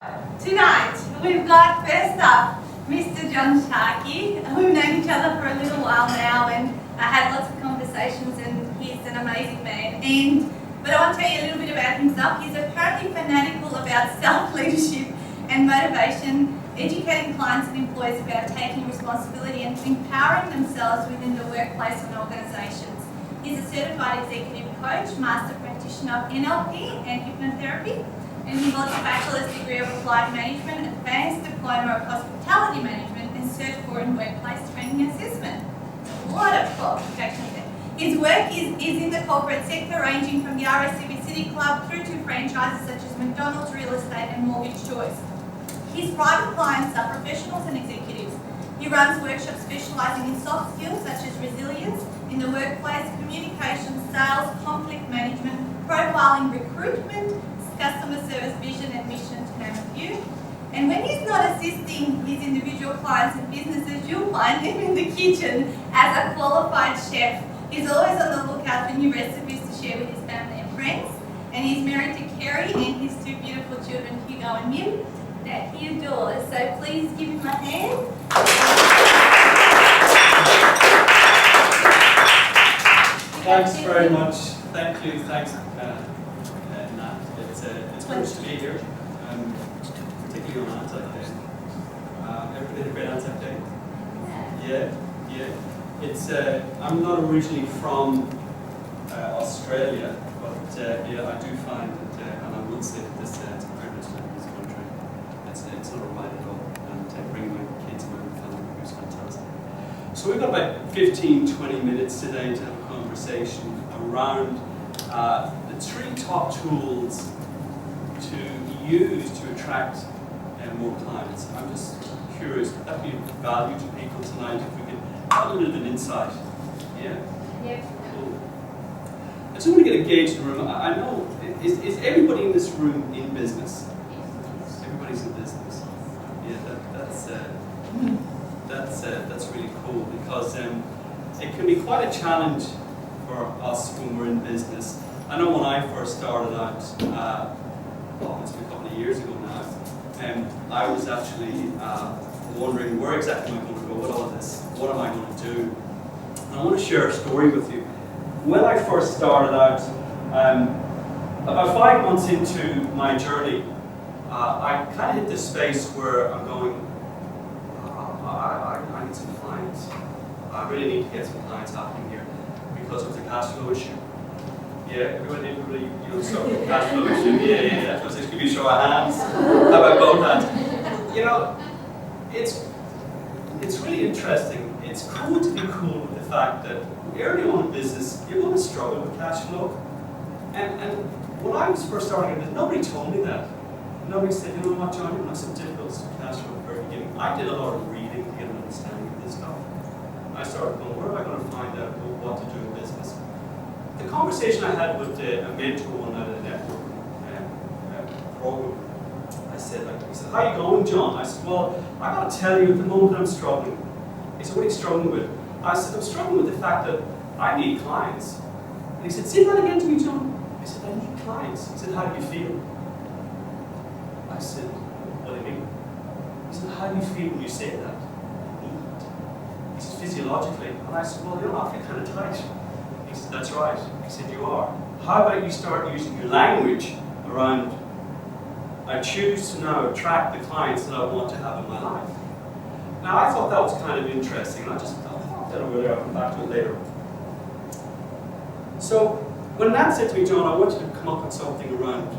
Tonight, we've got first up Mr. John Sharkey. We've known each other for a little while now and had lots of conversations, and he's an amazing man. But I want to tell you a little bit about himself. He's apparently fanatical about self-leadership and motivation, educating clients and employees about taking responsibility and empowering themselves within the workplace and organisations. He's a certified executive coach, master practitioner of NLP and hypnotherapy, and he holds a bachelor's degree of applied management, advanced diploma of hospitality management, and cert for in workplace training assessment. A lot of qualifications there. His work is in the corporate sector, ranging from the RACV City Club through to franchises such as McDonald's, real estate, and Mortgage Choice. His private clients are professionals and executives. He runs workshops specialising in soft skills such as resilience in the workplace, communication, sales, conflict management, profiling, recruitment, customer service, vision and mission, to name a few. And when he's not assisting his individual clients and businesses, you'll find him in the kitchen as a qualified chef. He's always on the lookout for new recipes to share with his family and friends. And he's married to Kerry and his two beautiful children, Hugo and Mim, that he adores. So please give him a hand. Thanks very much. Thank you. Thanks, Nat. It's good to be here, particularly on Anzac Day. Everybody had a great Anzac Day? Yeah. It's I'm not originally from Australia, but yeah, I do find that, and I would say that it's a privilege to live in this country. It's not a right at all, and bringing my kids and my family is fantastic. So we've got about 15-20 minutes today to have a conversation around the three top tools to use to attract more clients. I'm just curious, would that be of value to people tonight if we could have a little bit of insight? Yeah? Yep. Cool. I just want to get a gauge in the room. I know, is everybody in this room in business? Everybody's in business. Yeah, that's really cool, because it can be quite a challenge for us when we're in business. I know when I first started out, it's been a couple of years ago now, I was actually wondering where exactly am I going to go with all of this? What am I going to do? And I want to share a story with you. When I first started out, about 5 months into my journey, I kind of hit this space where I'm going, I need some clients. I really need to get some clients happening here because of the cash flow issue. Yeah, everybody, start with the cash flow issue. Yeah. Let's just give you a show of hands. How about both hands? You know, it's really interesting. It's cool to be cool with the fact that early on in business, you're going to struggle with cash flow. And when I was first starting in business, nobody told me that. Nobody said, you know what, John, you're not so difficult with cash flow at the very beginning. I did a lot of reading to get an understanding of this stuff. I started going, where am I going to find out what to do in business? The conversation I had with a mentor on a network program, he said, how are you going, John? I said, well, I got to tell you, at the moment I'm struggling. He said, what are you struggling with? I said, I'm struggling with the fact that I need clients. And he said, say that again to me, John. I said, I need clients. He said, how do you feel? I said, what do you mean? He said, how do you feel when you say that? Need. He said, physiologically. And I said, well, I feel kind of tight. He said, that's right. He said, you are. How about you start using your language around, I choose to now attract the clients that I want to have in my life. Now, I thought that was kind of interesting, and I thought that over there, I'll come back to it later. So, when Nat said to me, John, I want you to come up with something around,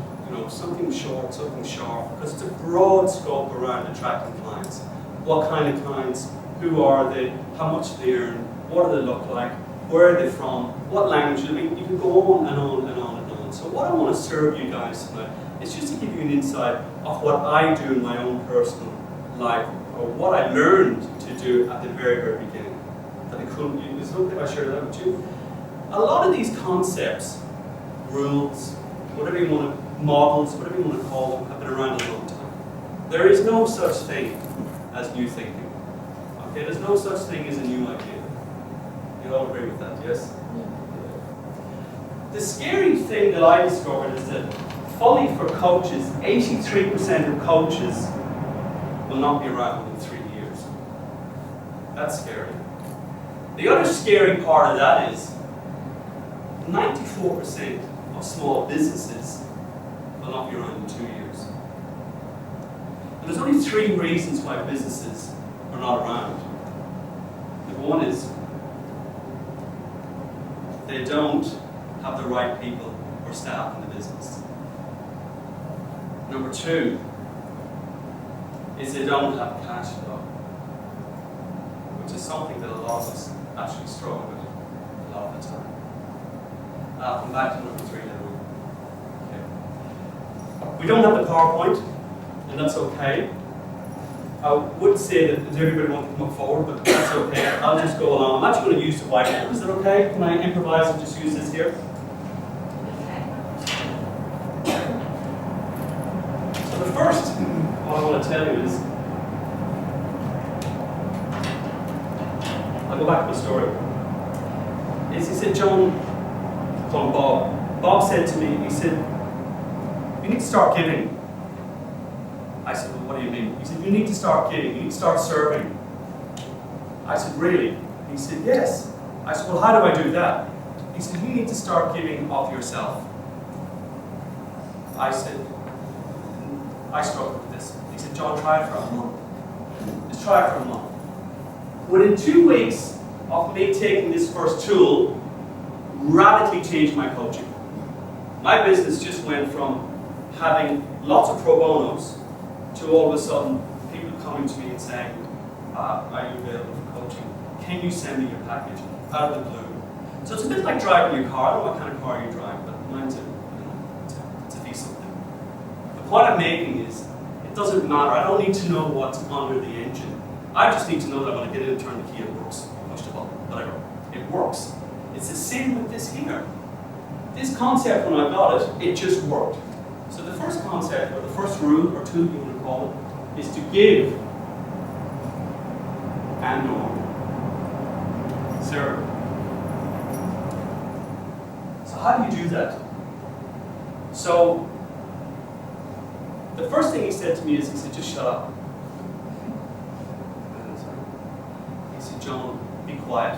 something short, something sharp, because it's a broad scope around attracting clients. What kind of clients? Who are they? How much do they earn? What do they look like? Where are they from? What language? I mean, you can go on and on and on and on. So what I want to serve you guys tonight is just to give you an insight of what I do in my own personal life, or what I learned to do at the very, very beginning. That'd be cool. Is it okay if I share that with you? A lot of these concepts, rules, whatever you want to, models, whatever you want to call them, have been around a long time. There is no such thing as new thinking. Okay, there's no such thing as a new idea. You all agree with that, yes? Yeah. The scary thing that I discovered is that Fully for coaches, 83% of coaches will not be around in 3 years. That's scary. The other scary part of that is 94% of small businesses will not be around in 2 years. And there's only 3 reasons why businesses are not around. Number one is they don't have the right people or staff in the business. Number 2 is they don't have cash flow, which is something that a lot of us actually struggle with a lot of the time. I'll come back to number 3 later on. Okay. We don't have the PowerPoint, and that's okay. I would say that everybody wants to come up forward, but that's okay. I'll just go along. I'm actually going to use the whiteboard. Is that okay? Can I improvise and just use this here? So the first, what I want to tell you is, I'll go back to the story. He said, John, call him Bob. Bob said to me, he said, you need to start giving. I said, well, what do you mean? He said, you need to start giving, you need to start serving. I said, really? He said, yes. I said, well, how do I do that? He said, you need to start giving of yourself. I said, I struggle with this. He said, John, try it for a month. Just try it for a month. Within 2 weeks of me taking this first tool, radically changed my coaching. My business just went from having lots of pro bonos to all of a sudden people coming to me and saying, are you available for coaching? Can you send me your package? Out of the blue. So it's a bit like driving your car. I don't know what kind of car you drive, but mine's it's a decent thing. The point I'm making is, it doesn't matter. I don't need to know what's under the engine. I just need to know that when I get in and turn the key, it works. Push the button, whatever. It works. It's the same with this here. This concept, when I got it, it just worked. So the first concept, or the first rule, or tool you want to call it, is to give and or serve. So how do you do that? So the first thing he said to me is, he said, just shut up. He said, John, be quiet.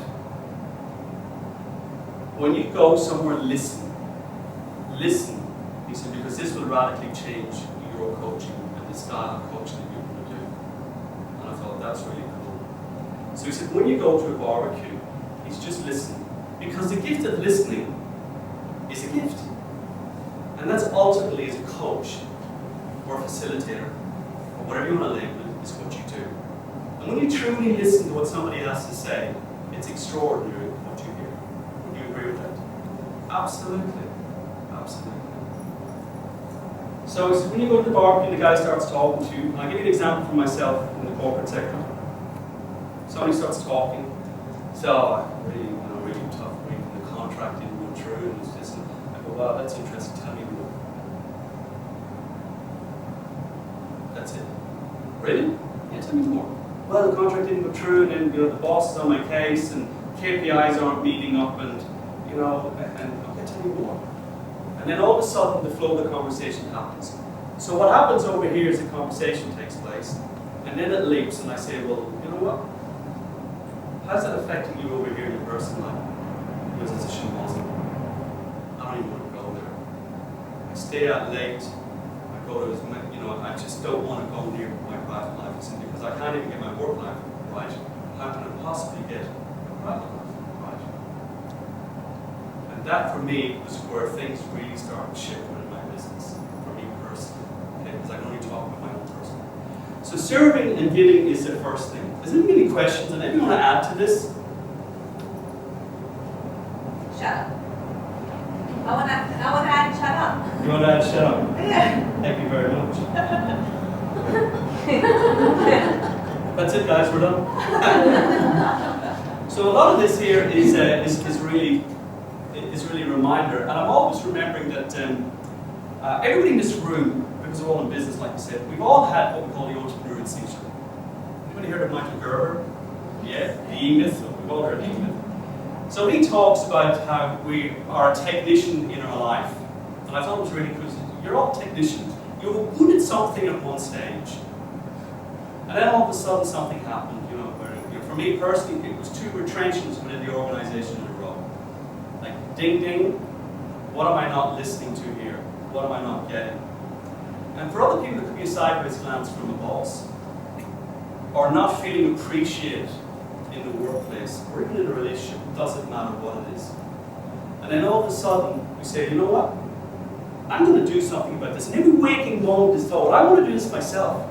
When you go somewhere, listen. Listen. He said, because this will radically change your coaching and the style of coaching that you're going to do. And I thought, that's really cool. So he said, when you go to a barbecue, he's just listening. Because the gift of listening is a gift. And that's ultimately, as a coach, or a facilitator, or whatever you want to label it, is what you do. And when you truly listen to what somebody has to say, it's extraordinary what you hear. Would you agree with that? Absolutely. Absolutely. So when you go to the barbecue, the guy starts talking to you. And I'll give you an example from myself in the corporate sector. Somebody starts talking. So, really tough week, and the contract didn't go through, and it's just, I go, wow, that's interesting, tell me more. That's it. Really? Yeah, tell me more. Well, the contract didn't go through, and then the boss is on my case, and KPIs aren't meeting up, and and okay, tell me more. And then all of a sudden, the flow of the conversation happens. So what happens over here is the conversation takes place, and then it leaps, and I say, well, you know what? How's that affecting you over here in your personal life? Because it's a schmozzle. I don't even want to go there. I stay out late. I go to, I just don't want to go near my private life. Because I can't even get my work life right. How can I possibly get my private life right? And that, for me, was where things really started shifting in my business, for me personally. Okay? Because I can only talk about my own personal. So serving and giving is the first thing. Is there any questions? And anyone want to add to this? Shut up. I want to add shut up. You want to add shut up? Yeah. Thank you very much. That's it, guys. We're done. So a lot of this here is really a reminder, and I'm always remembering that everybody in this room, because we're all in business, like I said, we've all had what we call the entrepreneur seizure. Anybody heard of Michael Gerber? Yeah, the E-Myth. We've all heard of the E-Myth. So he talks about how we are a technician in our life, and I thought it was really cool. You're all technicians. You were good at something at one stage. And then all of a sudden something happened, where, for me personally, it was 2 retrenchments within the organization in a row. Like, ding ding, what am I not listening to here? What am I not getting? And for other people, it could be a sideways glance from a boss, or not feeling appreciated in the workplace, or even in a relationship. It doesn't matter what it is. And then all of a sudden, we say, you know what? I'm going to do something about this. And every waking moment is thought, I want to do this myself.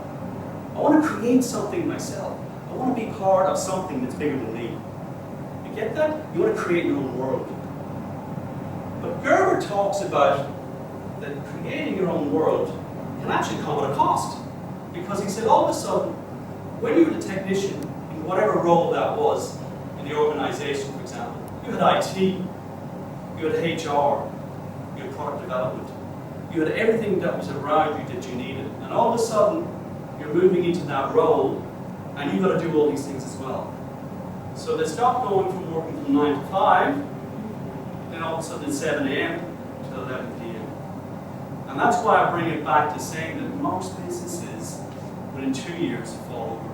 I want to create something myself. I want to be part of something that's bigger than me. You get that? You want to create your own world. But Gerber talks about that creating your own world can actually come at a cost. Because he said all of a sudden, when you were the technician, in whatever role that was in the organization, for example, you had IT, you had HR, you had product development, you had everything that was around you that you needed. And all of a sudden, you're moving into that role, and you've got to do all these things as well. So they stopped going from working from 9 to 5, then all of a sudden it's 7 a.m. to 11 p.m. And that's why I bring it back to saying that most businesses, within 2 years, fall over.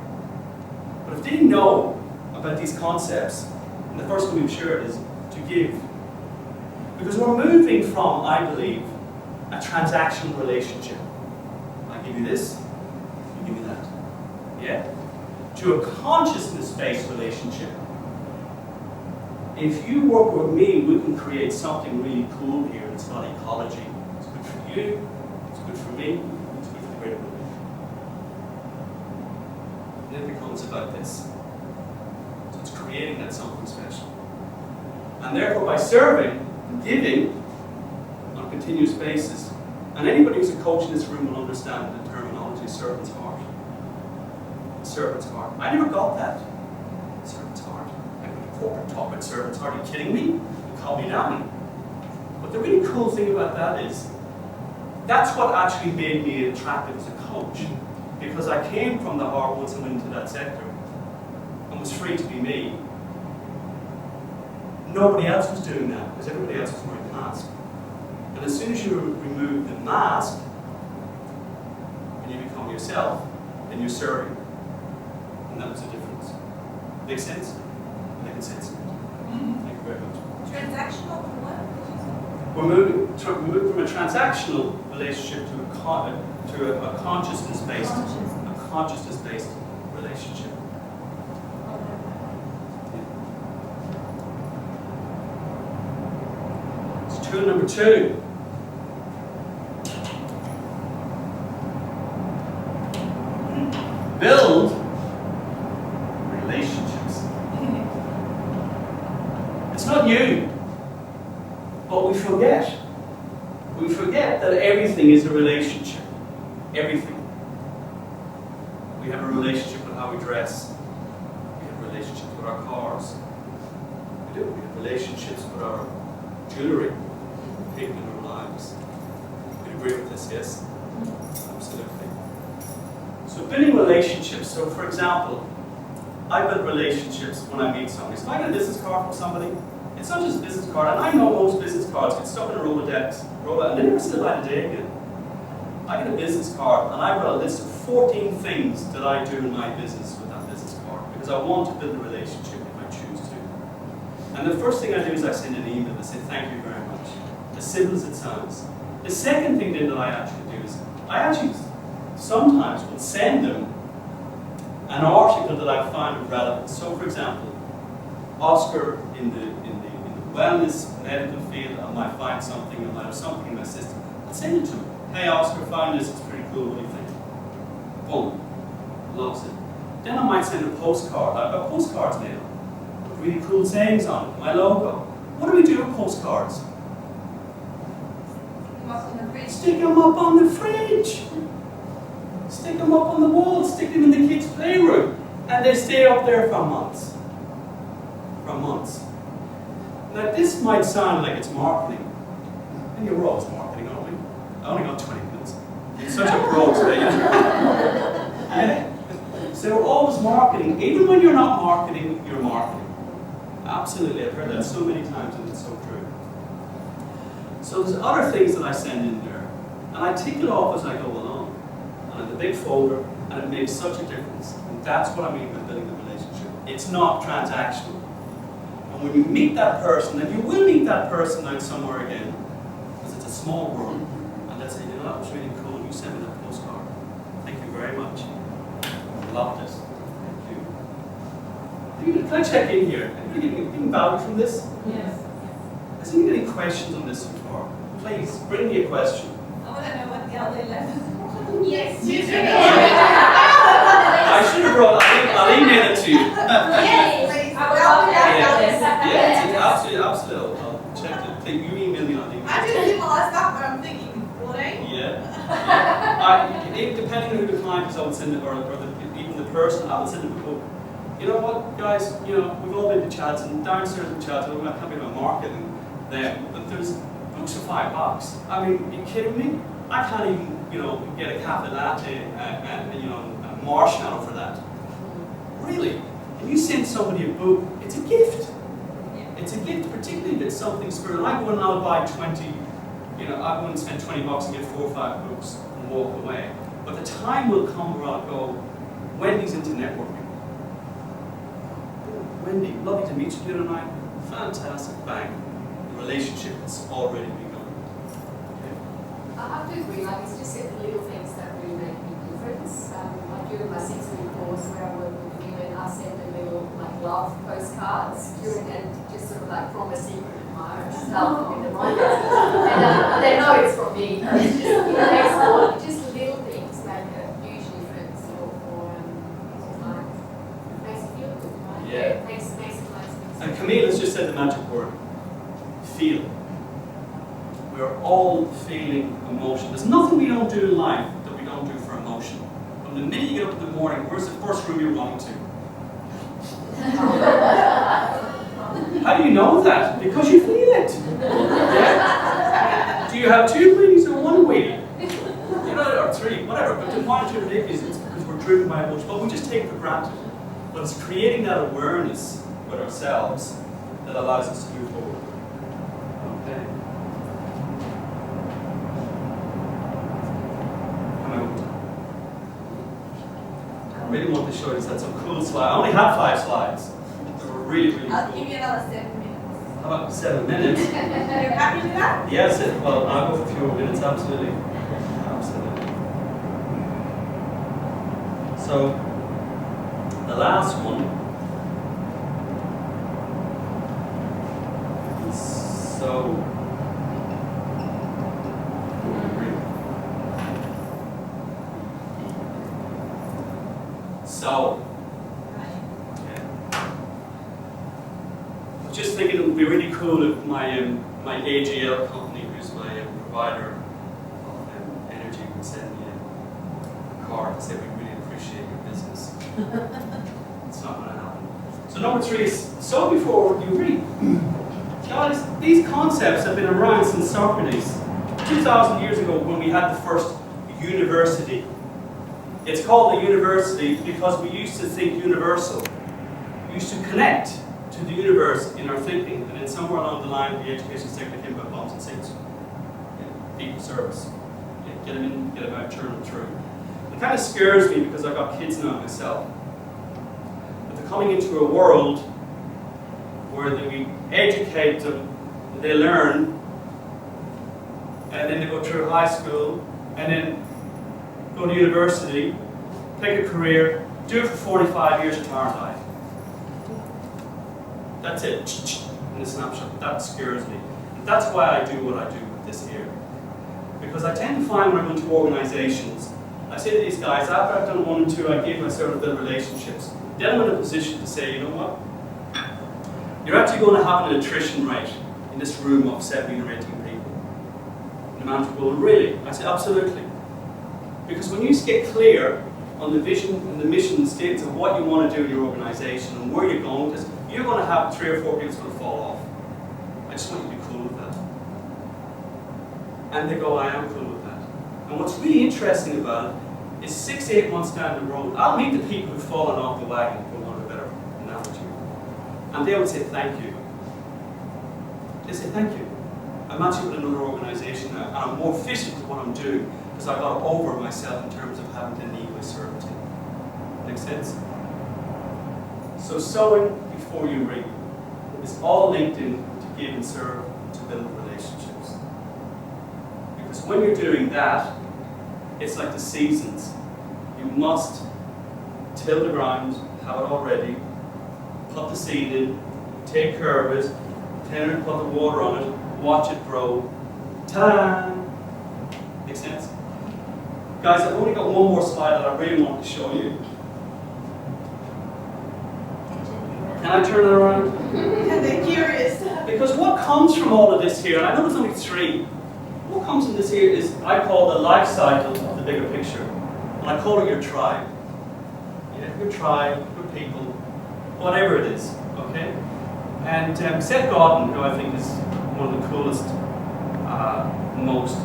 But if they didn't know about these concepts, and the first one we've shared is to give. Because we're moving from, I believe, a transactional relationship. I give you this, you give me that. Yeah? To a consciousness-based relationship. If you work with me, we can create something really cool here. It's not ecology. It's good for you, it's good for me, it's good for the greater world. And it becomes about this. So it's creating that something special. And therefore, by serving and giving on a continuous basis, and anybody who's a coach in this room will understand the terminology servant's heart. Servant's heart. I never got that. Servant's heart. I went to corporate talk about servant's heart. Are you kidding me? You call me down. But the really cool thing about that is, that's what actually made me attractive as a coach. Because I came from the heart once I went into that sector and was free to be me. Nobody else was doing that because everybody else was wearing a mask. And as soon as you remove the mask and you become yourself, then you're serving. And that was the difference. Make sense? Making sense. Thank you very much. Transactional to what? We're moving from a transactional relationship to a consciousness-based relationship. It's tool number 2. Build relationships. It's not you, but we forget. We forget that everything is a relationship. Everything. We have a relationship with how we dress. We have relationships with our cars. We do. We have relationships with our jewellery, people in our lives. You agree with this, yes? Absolutely. So building relationships. So for example, I build relationships when I meet somebody. So if I get a business card from somebody, it's not just a business card, and I know most business cards get stuck in a Rolodex, and they never see the light of day again. I get a business card, and I've got a list of 14 things that I do in my business with that business card, because I want to build a relationship if I choose to. And the first thing I do is I send an email and say, thank you very much. As simple as it sounds. The second thing then that I actually do is, I actually sometimes will send them an article that I find relevant. So for example, Oscar in the wellness medical field, I might find something, I might have something in my system. I'll send it to him. Hey Oscar, find this, it's pretty cool, what do you think? Boom. Loves it. Then I might send a postcard. I've got postcards now with really cool sayings on it, my logo. What do we do with postcards? Stick them up on the fridge. Stick them up on the wall, stick them in the kids' playroom. And they stay up there for months. For months. Now this might sound like it's marketing. And you're always marketing, aren't we? I only got 20 minutes. It's such a pro today. Yeah? So we're always marketing. Even when you're not marketing, you're marketing. Absolutely, I've heard that so many times and it's so true. So there's other things that I send in there. And I tick it off as I go along. And in the big folder, and it makes such a difference. And that's what I mean by building the relationship. It's not transactional. And when you meet that person, and you will meet that person out somewhere again, because it's a small world, and they'll say, you know, that was really cool, you sent me that postcard. Thank you very much. I loved it. Thank you. Can I check in here? Anybody getting value from this? Yes. Has anybody any questions on this so far? Please, bring me a question. I want to know what the other 11. Yes. I should have brought, I'll email it to you. Yes, please. I would love that. Yeah, it's absolutely. I'll check it. You email me on email. I just did a lot of stuff, but I'm thinking, 14? Yeah. Depending on who the client is, I would send it, or even the person, I would send it a book. You know what, guys, you know, we've all been to Chad's, and downstairs in Chad's, I can't be about marketing them, but there's books for $5. I mean, are you kidding me? I can't even, you know, get a cafe latte and you know, a marshmallow for that. Really? When you send somebody a book, it's a gift. It's a gift, particularly if it's something spiritual. I go and I'll buy 20, you know, I go and spend $20 and get 4 or 5 books and walk away. But the time will come where I'll go, Wendy's into networking. Wendy, lovely to meet you tonight. Fantastic, bang. The relationship has already begun. Okay. I have to agree, like it's just the little things that really make a big difference. I do my 6-week course where I work with women, I send them little like love postcards during and just sort of like from a secret admirer stuff in the moment. And they know it's from me. It's just, it makes all, just little things make a huge difference for clients. Makes you feel good, right? Yeah. Makes a nice difference. And Camille has just said the magic word, feel. We're all feeling emotion. There's nothing we don't do in life that we don't do for emotion. From the minute you get up in the morning, where's the first room you're running to? How do you know that? Because you feel it. Yeah? Do you have 2 wheelies or 1 wheelie? You know, or 3, whatever. But the point of it is it's because we're driven by emotion. But we just take it for granted. But it's creating that awareness with ourselves that allows us to move forward. Okay. I really want to show you some cool slides. I only had 5 slides. They were really, really I'll cool. give you another 7 minutes. How about 7 minutes? Are you happy with that? Yes, well, I'll go for a few more minutes, absolutely. Absolutely. So, the last one. So, I was just thinking it would be really cool if my AGL company, who's my provider of energy, would send me a card to say we really appreciate your business. It's not going to happen. So number 3 is, so before you read. Guys, these concepts have been around since Socrates, 2,000 years ago when we had the first university. It's called a university because we used to think universal. We used to connect to the universe in our thinking, and then somewhere along the line the education sector came about bumps and seats. People service. Get them in, get them out, turn them through. It kind of scares me because I've got kids now myself. But they're coming into a world where we educate them, they learn, and then they go through high school, and then go to university, pick a career, do it for 45 years, retire and die. That's it, in a snapshot. That scares me. And that's why I do what I do with this here. Because I tend to find when I go into organizations, I say to these guys, after I've done 1 and 2, I give myself a bit of relationships. Then I'm in a position to say, you know what? You're actually going to have an attrition rate in this room of 17 or 18 people. And the manager will, really? I say, absolutely. Because when you get clear on the vision and the mission and statements of what you want to do in your organization and where you're going with this, you're going to have 3 or 4 people that's going to fall off. I just want you to be cool with that. And they go, I am cool with that. And what's really interesting about it is 6 to 8 months down the road, I'll meet the people who've fallen off the wagon, for want of a better analogy. And they would say, thank you. They say, thank you. I'm actually with another organisation now, and I'm more efficient at what I'm doing because I got over myself in terms of having to need my certainty. Make sense? So sowing before you reap is all linked in to give and serve to build relationships. Because when you're doing that, it's like the seasons. You must till the ground, have it all ready, put the seed in, take care of it, tend to put the water on it, watch it grow. Ta-da! Make sense? Guys, I've only got one more slide that I really want to show you. Can I turn it around? And they're curious. Because what comes from all of this here, and I know there's only three, what comes from this here is, I call the life cycle of the bigger picture. And I call it your tribe. Yeah, your tribe, your people, whatever it is, okay? And Seth Godin, who I think is one of the coolest, most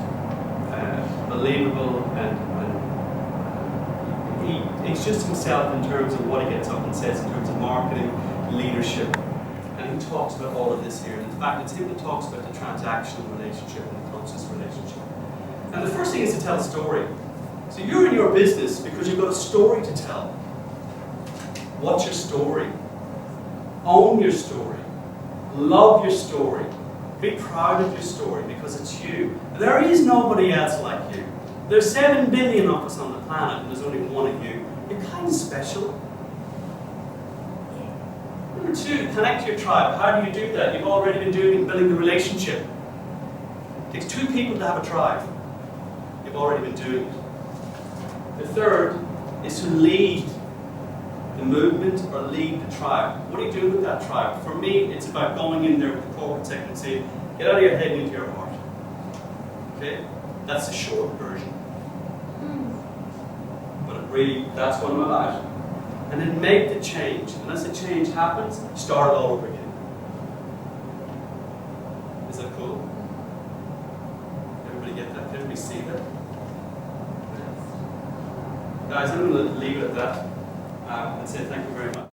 believable, and he's just himself in terms of what he gets up and says in terms of marketing, leadership, and he talks about all of this here. In fact, it's him that talks about the transactional relationship and the conscious relationship. And the first thing is to tell a story. So you're in your business because you've got a story to tell. What's your story? Own your story. Love your story. Be proud of your story because it's you. There is nobody else like you. There's 7 billion of us on the planet and there's only one of you. You're kind of special. Number 2, connect to your tribe. How do you do that? You've already been building the relationship. It takes 2 people to have a tribe. You've already been doing it. The third is to lead the movement or lead the tribe. What do you do with that tribe? For me, it's about going in there with the corporate sector and saying, get out of your head and into your heart. Okay? That's the short version. But it really, that's what I'm about. And then make the change. And as the change happens, start all over again. Is that cool? Everybody get that? Can everybody see that? Guys, I'm going to leave it at that and say thank you very much.